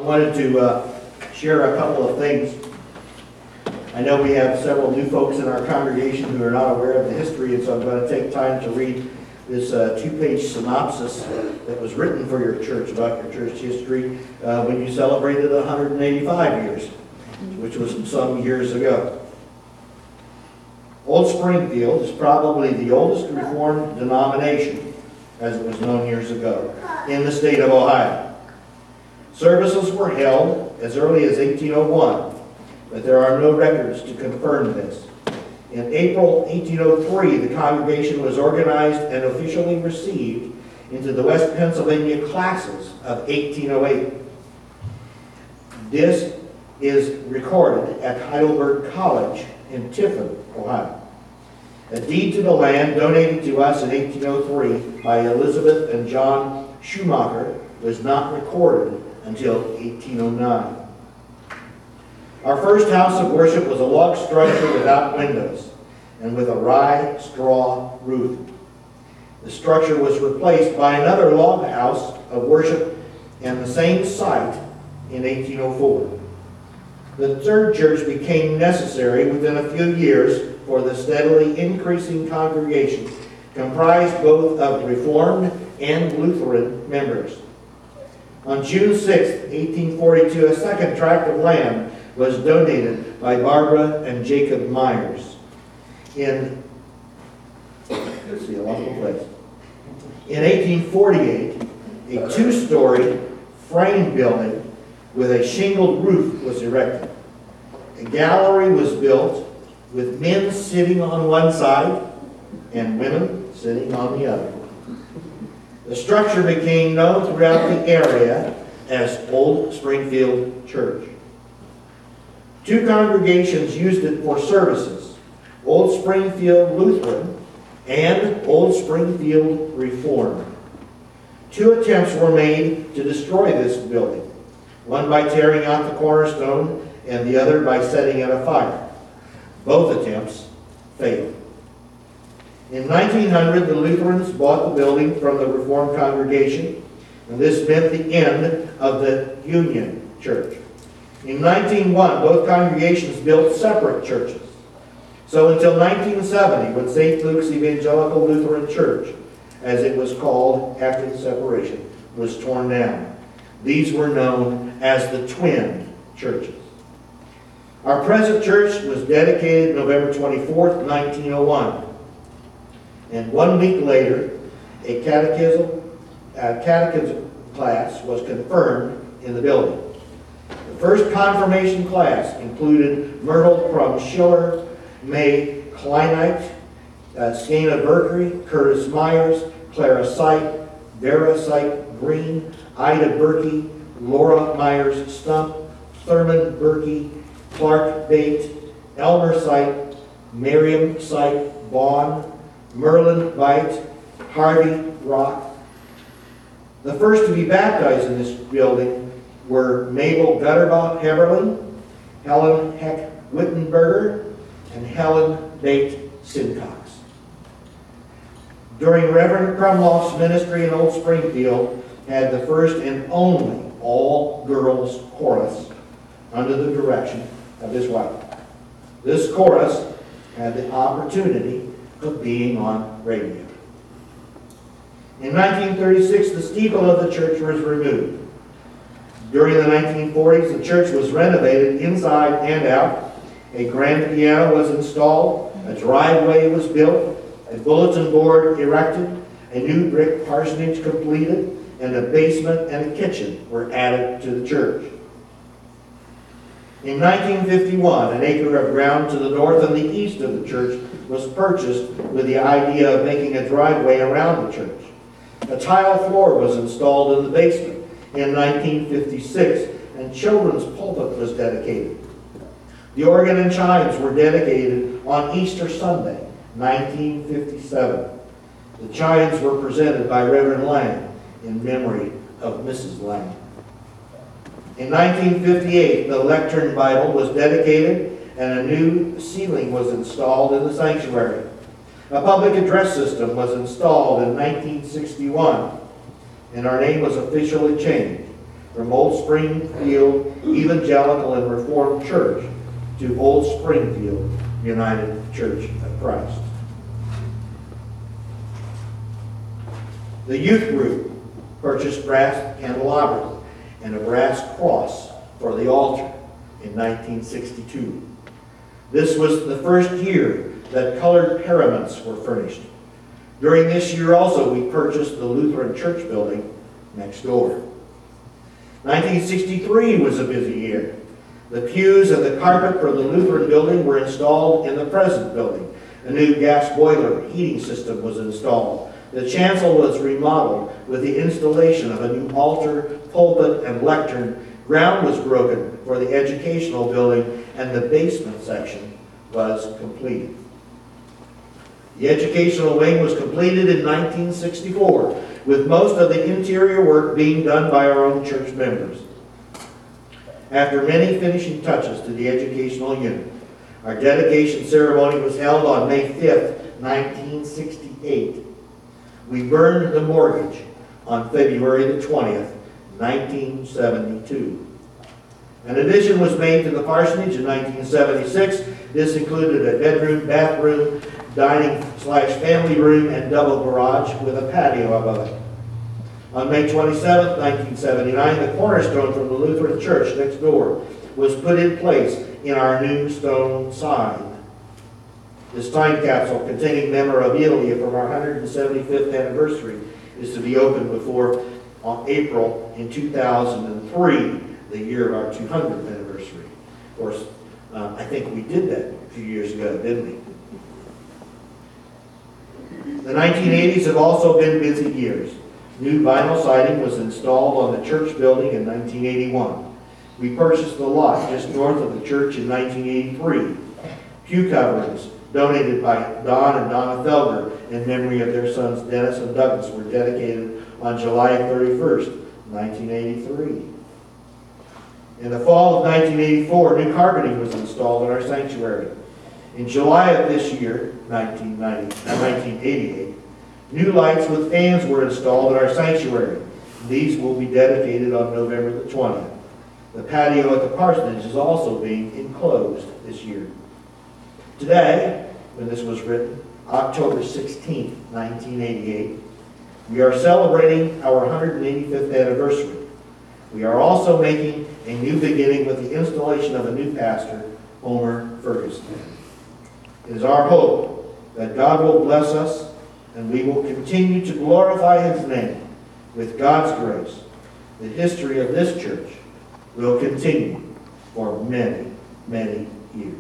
wanted to share a couple of things. I know we have several new folks in our congregation who are not aware of the history, and so I'm going to take time to read this two-page synopsis that was written for your church about your church history when you celebrated 185 years, which was some years ago. Old Springfield is probably the oldest Reformed denomination, as it was known years ago, in the state of Ohio. Services were held as early as 1801, but there are no records to confirm this. In April 1803, the congregation was organized and officially received into the West Pennsylvania classes of 1808. This is recorded at Heidelberg College in Tiffin, Ohio. A deed to the land donated to us in 1803 by Elizabeth and John Schumacher was not recorded until 1809. Our first house of worship was a log structure without windows and with a rye straw roof. The structure was replaced by another log house of worship in the same site in 1804. The third church became necessary within a few years for the steadily increasing congregation, comprised both of Reformed and Lutheran members. On June 6, 1842, a second tract of land was donated by Barbara and Jacob Myers in, let's see, I lost my place. In 1848, a two-story frame building with a shingled roof was erected. A gallery was built with men sitting on one side and women sitting on the other. The structure became known throughout the area as Old Springfield Church. Two congregations used it for services, Old Springfield Lutheran and Old Springfield Reformed. Two attempts were made to destroy this building, one by tearing out the cornerstone and the other by setting it afire. Both attempts failed. In 1900, the Lutherans bought the building from the Reformed congregation, and this meant the end of the Union Church. In 1901, both congregations built separate churches. So until 1970, when St. Luke's Evangelical Lutheran Church, as it was called after the separation, was torn down. These were known as the twin churches. Our present church was dedicated November 24th, 1901. And 1 week later, a catechism class was confirmed in the building. The first confirmation class included Myrtle from Schiller, May Kleinite, Skana Berkery, Curtis Myers, Clara Sight, Vera Sight Green, Ida Berkey, Laura Myers Stump, Thurman Berkey, Clark Bate, Elmer Sight, Miriam Sight Vaughn, Merlin Veit, Harvey Rock. The first to be baptized in this building were Mabel Gutterbach Heberlin, Helen Heck Wittenberger, and Helen Bate Simcox. During Reverend Krumloff's ministry in Old Springfield, had the first and only all-girls chorus under the direction of his wife. This chorus had the opportunity of being on radio. In 1936, the steeple of the church was removed. During the 1940s, the church was renovated inside and out. A grand piano was installed, a driveway was built, a bulletin board erected, a new brick parsonage completed, and a basement and a kitchen were added to the church. In 1951, an acre of ground to the north and the east of the church was purchased with the idea of making a driveway around the church. A tile floor was installed in the basement in 1956, and children's pulpit was dedicated. The organ and chimes were dedicated on Easter Sunday, 1957. The chimes were presented by Reverend Lang in memory of Mrs. Lang. In 1958, the Lectern Bible was dedicated and a new ceiling was installed in the sanctuary. A public address system was installed in 1961, and our name was officially changed. from Old Springfield Evangelical and Reformed Church to Old Springfield United Church of Christ. The youth group purchased brass candelabras and a brass cross for the altar in 1962. This was the first year that colored paraments were furnished. During this year also, we purchased the Lutheran church building next door. 1963 was a busy year. The pews and the carpet for the Lutheran building were installed in the present building. A new gas boiler heating system was installed. The chancel was remodeled with the installation of a new altar, pulpit, and lectern. Ground was broken for the educational building, and the basement section was completed. The educational wing was completed in 1964, with most of the interior work being done by our own church members. After many finishing touches to the educational unit, our dedication ceremony was held on May 5th, 1968. We burned the mortgage on February the 20th, 1972. An addition was made to the parsonage in 1976. This included a bedroom, bathroom, dining/family room, and double garage with a patio above it. On May 27, 1979, the cornerstone from the Lutheran church next door was put in place in our new stone sign. This time capsule containing memorabilia from our 175th anniversary is to be opened before April in 2003, the year of our 200th anniversary. Of course, I think we did that a few years ago, didn't we? The 1980s have also been busy years. New vinyl siding was installed on the church building in 1981. We purchased the lot just north of the church in 1983. Pew coverings donated by Don and Donna Felger in memory of their sons Dennis and Douglas were dedicated on July 31st, 1983. In the fall of 1984, new carpeting was installed in our sanctuary. In July of this year, 1988, new lights with fans were installed in our sanctuary. These will be dedicated on November the 20th. The patio at the parsonage is also being enclosed this year. Today, when this was written, October 16, 1988, we are celebrating our 185th anniversary. We are also making a new beginning with the installation of a new pastor, Homer Ferguson. It is our hope that God will bless us and we will continue to glorify His name with God's grace. The history of this church will continue for many, many years.